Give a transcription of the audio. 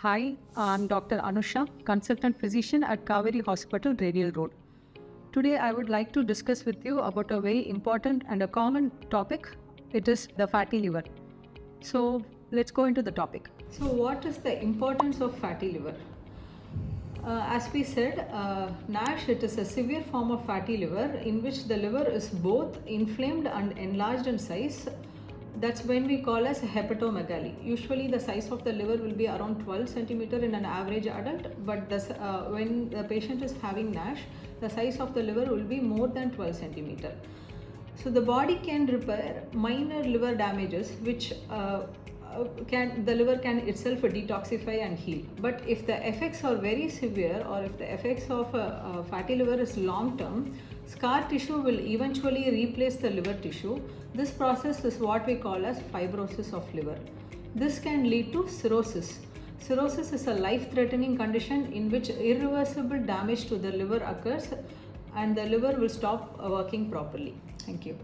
Hi, I'm Dr. Anusha, consultant physician at Kauvery Hospital, Radial Road. Today, I would like to discuss with you about a very important and a common topic. It is the fatty liver. So, let's go into the topic. So, what is the importance of fatty liver? As we said, NASH, it is a severe form of fatty liver in which the liver is both inflamed and enlarged in size. That's when we call as hepatomegaly. Usually the size of the liver will be around 12 centimeter in an average adult, but when the patient is having NASH, the size of the liver will be more than 12 centimeter. So the body can repair minor liver damages which the liver can itself detoxify and heal. But if the effects are very severe or if the effects of fatty liver is long term, scar tissue will eventually replace the liver tissue. This process is what we call as fibrosis of liver. This can lead to cirrhosis. Cirrhosis is a life-threatening condition in which irreversible damage to the liver occurs and the liver will stop working properly. Thank you.